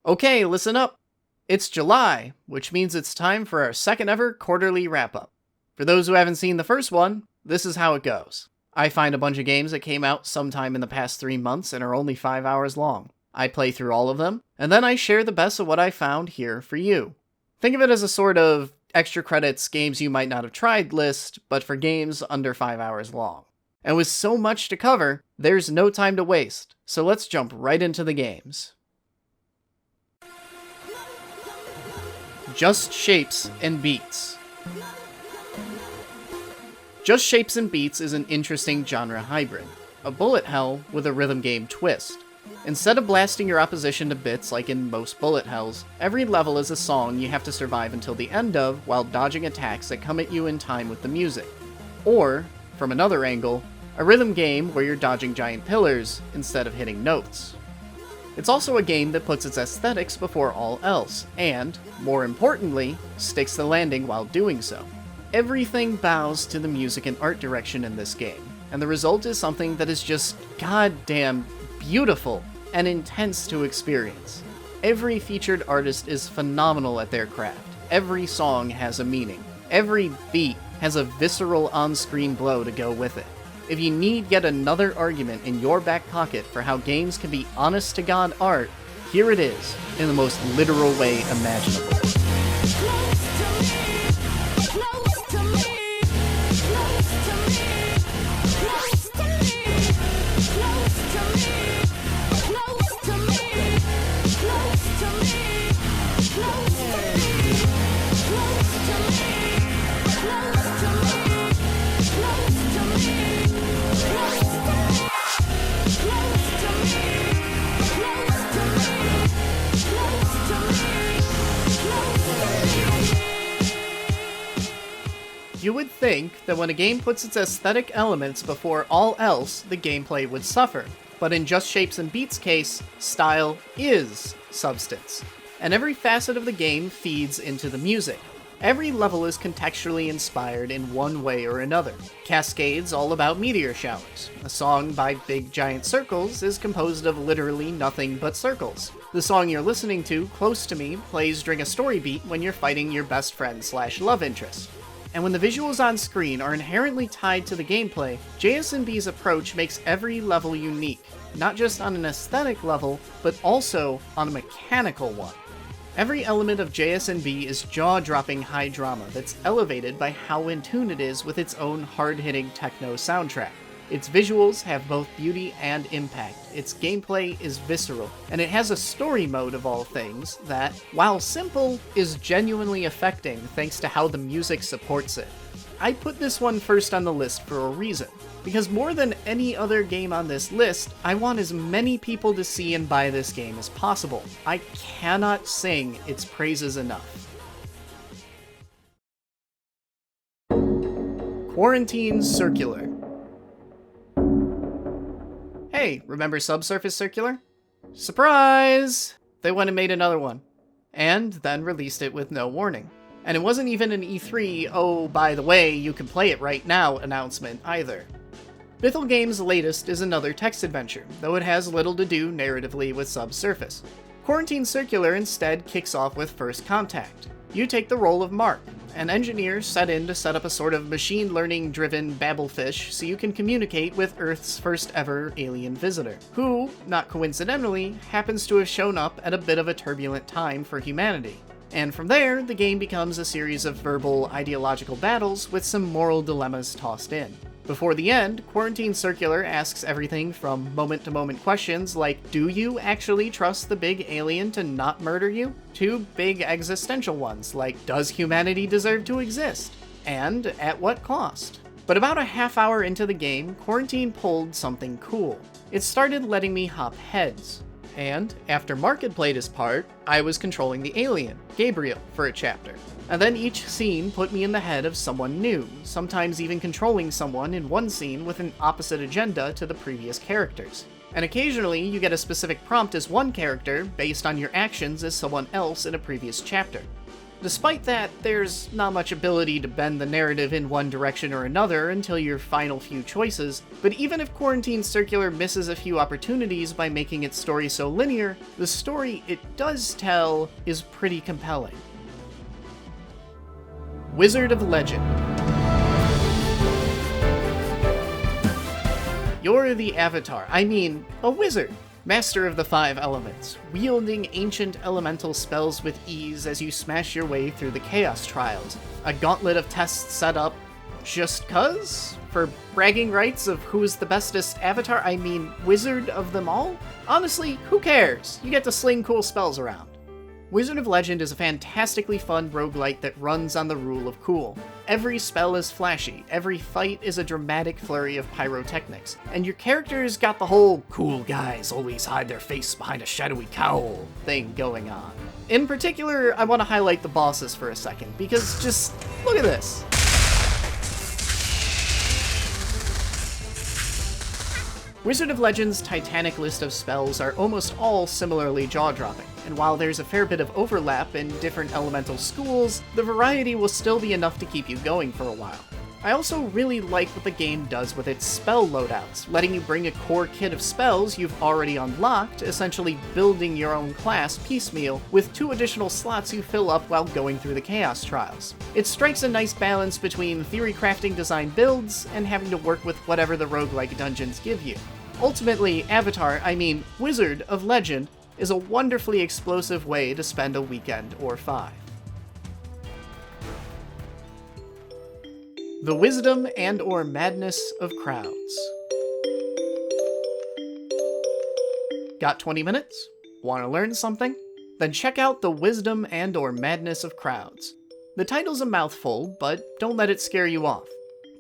Okay, listen up. It's July, which means it's time for our second ever quarterly wrap-up. For those who haven't seen the first one, this is how it goes. I find a bunch of games that came out sometime in the past 3 months and are only 5 hours long. I play through all of them, and then I share the best of what I found here for you. Think of it as a sort of extra credits games you might not have tried list, but for games under 5 hours long. And with so much to cover, there's no time to waste, so let's jump right into the games. Just Shapes and Beats. Just Shapes and Beats is an interesting genre hybrid, a bullet hell with a rhythm game twist. Instead of blasting your opposition to bits like in most bullet hells, every level is a song you have to survive until the end of while dodging attacks that come at you in time with the music. Or, from another angle, a rhythm game where you're dodging giant pillars instead of hitting notes. It's also a game that puts its aesthetics before all else, and, more importantly, sticks the landing while doing so. Everything bows to the music and art direction in this game, and the result is something that is just goddamn beautiful and intense to experience. Every featured artist is phenomenal at their craft. Every song has a meaning. Every beat has a visceral on-screen blow to go with it. If you need yet another argument in your back pocket for how games can be honest-to-God art, here it is, in the most literal way imaginable. You would think that when a game puts its aesthetic elements before all else, the gameplay would suffer. But in Just Shapes and Beats' case, style is substance. And every facet of the game feeds into the music. Every level is contextually inspired in one way or another. Cascade's all about meteor showers. A song by Big Giant Circles is composed of literally nothing but circles. The song you're listening to, Close to Me, plays during a story beat when you're fighting your best friend/love interest. And when the visuals on screen are inherently tied to the gameplay, JS&B's approach makes every level unique, not just on an aesthetic level, but also on a mechanical one. Every element of JS&B is jaw-dropping high drama that's elevated by how in tune it is with its own hard-hitting techno soundtrack. Its visuals have both beauty and impact, its gameplay is visceral, and it has a story mode of all things that, while simple, is genuinely affecting thanks to how the music supports it. I put this one first on the list for a reason, because more than any other game on this list, I want as many people to see and buy this game as possible. I cannot sing its praises enough. Quarantine Circular. Hey, remember Subsurface Circular? Surprise! They went and made another one. And then released it with no warning. And it wasn't even an E3, oh, by the way, you can play it right now announcement either. Bithell Games' latest is another text adventure, though it has little to do narratively with Subsurface. Quarantine Circular instead kicks off with First Contact. You take the role of Mark, an engineer set in to set up a sort of machine learning-driven babblefish so you can communicate with Earth's first ever alien visitor, who, not coincidentally, happens to have shown up at a bit of a turbulent time for humanity. And from there, the game becomes a series of verbal, ideological battles with some moral dilemmas tossed in. Before the end, Quarantine Circular asks everything from moment-to-moment questions like, do you actually trust the big alien to not murder you? To big existential ones like, does humanity deserve to exist? And at what cost? But about a half hour into the game, Quarantine pulled something cool. It started letting me hop heads. And, after Mark had played his part, I was controlling the alien, Gabriel, for a chapter. And then each scene put me in the head of someone new, sometimes even controlling someone in one scene with an opposite agenda to the previous characters. And occasionally you get a specific prompt as one character based on your actions as someone else in a previous chapter. Despite that, there's not much ability to bend the narrative in one direction or another until your final few choices, but even if Quarantine Circular misses a few opportunities by making its story so linear, the story it does tell is pretty compelling. Wizard of Legend. You're the Avatar, a wizard, master of the 5 elements, wielding ancient elemental spells with ease as you smash your way through the Chaos Trials. A gauntlet of tests set up just cuz? For bragging rights of who's the bestest Avatar, wizard of them all? Honestly, who cares? You get to sling cool spells around. Wizard of Legend is a fantastically fun roguelite that runs on the rule of cool. Every spell is flashy, every fight is a dramatic flurry of pyrotechnics, and your character's got the whole cool guys always hide their face behind a shadowy cowl thing going on. In particular, I want to highlight the bosses for a second, because just look at this. Wizard of Legend's titanic list of spells are almost all similarly jaw-dropping, and while there's a fair bit of overlap in different elemental schools, the variety will still be enough to keep you going for a while. I also really like what the game does with its spell loadouts, letting you bring a core kit of spells you've already unlocked, essentially building your own class piecemeal, with 2 additional slots you fill up while going through the Chaos Trials. It strikes a nice balance between theory crafting design builds and having to work with whatever the roguelike dungeons give you. Ultimately, Wizard of Legend is a wonderfully explosive way to spend a weekend or 5. The wisdom and/or madness of crowds. Got 20 minutes? Want to learn something? Then check out The Wisdom and/or Madness of Crowds. The title's a mouthful, but don't let it scare you off.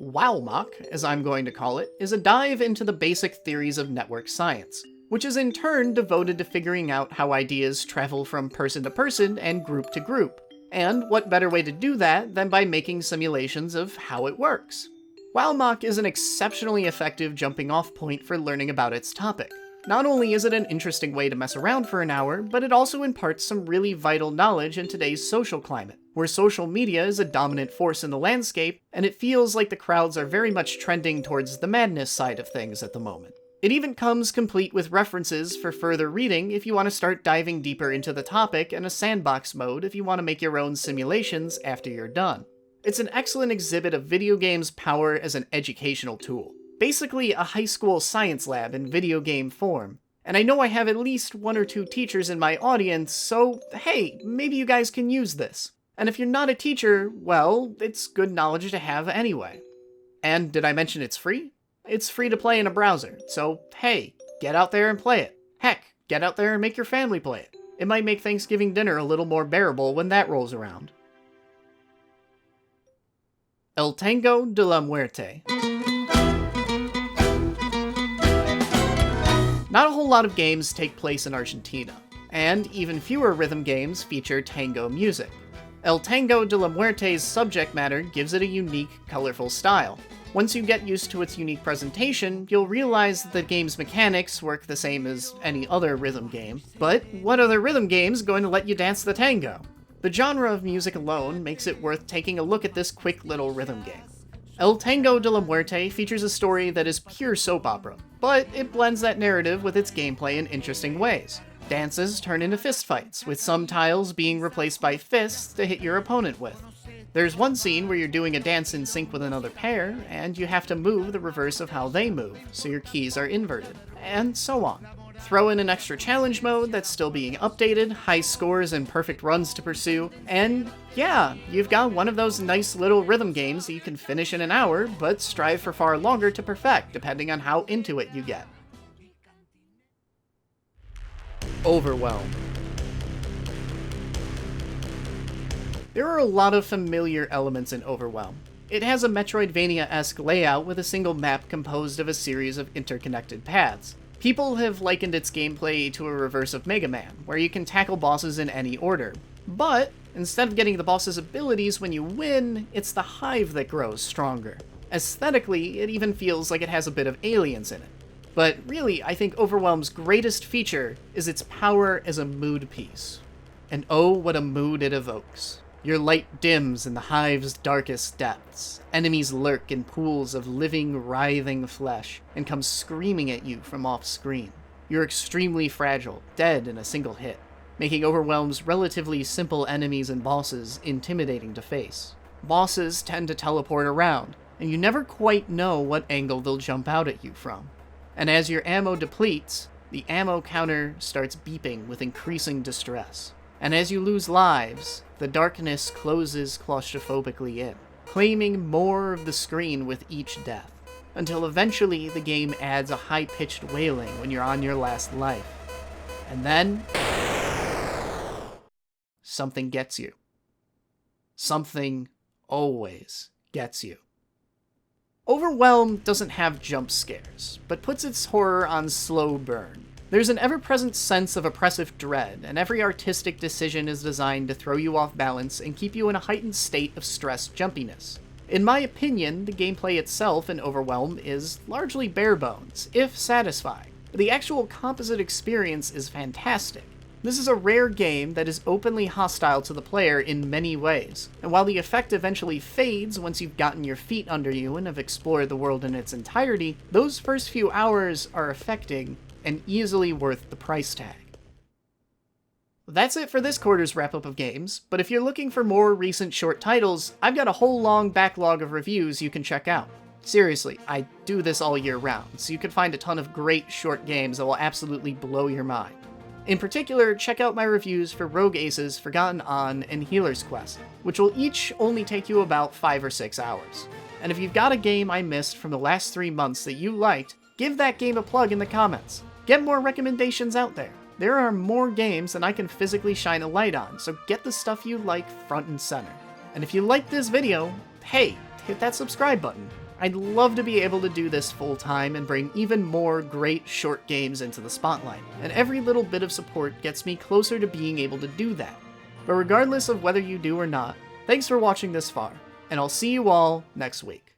WowMock, as I'm going to call it, is a dive into the basic theories of network science, which is in turn devoted to figuring out how ideas travel from person to person and group to group. And what better way to do that than by making simulations of how it works? WowMock is an exceptionally effective jumping off point for learning about its topic. Not only is it an interesting way to mess around for an hour, but it also imparts some really vital knowledge in today's social climate, where social media is a dominant force in the landscape, and it feels like the crowds are very much trending towards the madness side of things at the moment. It even comes complete with references for further reading if you want to start diving deeper into the topic, and a sandbox mode if you want to make your own simulations after you're done. It's an excellent exhibit of video games' power as an educational tool. Basically a high school science lab in video game form. And I know I have at least 1 or 2 teachers in my audience, so hey, maybe you guys can use this. And if you're not a teacher, well, it's good knowledge to have anyway. And did I mention it's free? It's free to play in a browser, so hey, get out there and play it. Heck, get out there and make your family play it. It might make Thanksgiving dinner a little more bearable when that rolls around. El Tango de la Muerte. Not a whole lot of games take place in Argentina, and even fewer rhythm games feature tango music. El Tango de la Muerte's subject matter gives it a unique, colorful style. Once you get used to its unique presentation, you'll realize that the game's mechanics work the same as any other rhythm game. But what other rhythm game's going to let you dance the tango? The genre of music alone makes it worth taking a look at this quick little rhythm game. El Tango de la Muerte features a story that is pure soap opera, but it blends that narrative with its gameplay in interesting ways. Dances turn into fistfights, with some tiles being replaced by fists to hit your opponent with. There's one scene where you're doing a dance in sync with another pair, and you have to move the reverse of how they move, so your keys are inverted, and so on. Throw in an extra challenge mode that's still being updated, high scores and perfect runs to pursue, and yeah, you've got one of those nice little rhythm games that you can finish in an hour, but strive for far longer to perfect, depending on how into it you get. Overwhelm. There are a lot of familiar elements in Overwhelm. It has a Metroidvania-esque layout with a single map composed of a series of interconnected paths. People have likened its gameplay to a reverse of Mega Man, where you can tackle bosses in any order. But, instead of getting the boss's abilities when you win, it's the hive that grows stronger. Aesthetically, it even feels like it has a bit of aliens in it. But really, I think Overwhelm's greatest feature is its power as a mood piece. And oh, what a mood it evokes. Your light dims in the hive's darkest depths. Enemies lurk in pools of living, writhing flesh and come screaming at you from off-screen. You're extremely fragile, dead in a single hit, making Overwhelm's relatively simple enemies and bosses intimidating to face. Bosses tend to teleport around, and you never quite know what angle they'll jump out at you from. And as your ammo depletes, the ammo counter starts beeping with increasing distress. And as you lose lives, the darkness closes claustrophobically in, claiming more of the screen with each death, until eventually the game adds a high-pitched wailing when you're on your last life. And then something gets you. Something always gets you. Overwhelm doesn't have jump scares, but puts its horror on slow burn. There's an ever-present sense of oppressive dread, and every artistic decision is designed to throw you off balance and keep you in a heightened state of stress jumpiness. In my opinion, the gameplay itself in Overwhelm is largely bare bones, if satisfying, but the actual composite experience is fantastic. This is a rare game that is openly hostile to the player in many ways, and while the effect eventually fades once you've gotten your feet under you and have explored the world in its entirety, those first few hours are affecting and easily worth the price tag. That's it for this quarter's wrap-up of games, but if you're looking for more recent short titles, I've got a whole long backlog of reviews you can check out. Seriously, I do this all year round, so you can find a ton of great short games that will absolutely blow your mind. In particular, check out my reviews for Rogue Aces, Forgotten On, and Healer's Quest, which will each only take you about 5 or 6 hours. And if you've got a game I missed from the last 3 months that you liked, give that game a plug in the comments. Get more recommendations out there. There are more games than I can physically shine a light on, so get the stuff you like front and center. And if you liked this video, hey, hit that subscribe button. I'd love to be able to do this full time and bring even more great short games into the spotlight, and every little bit of support gets me closer to being able to do that. But regardless of whether you do or not, thanks for watching this far, and I'll see you all next week.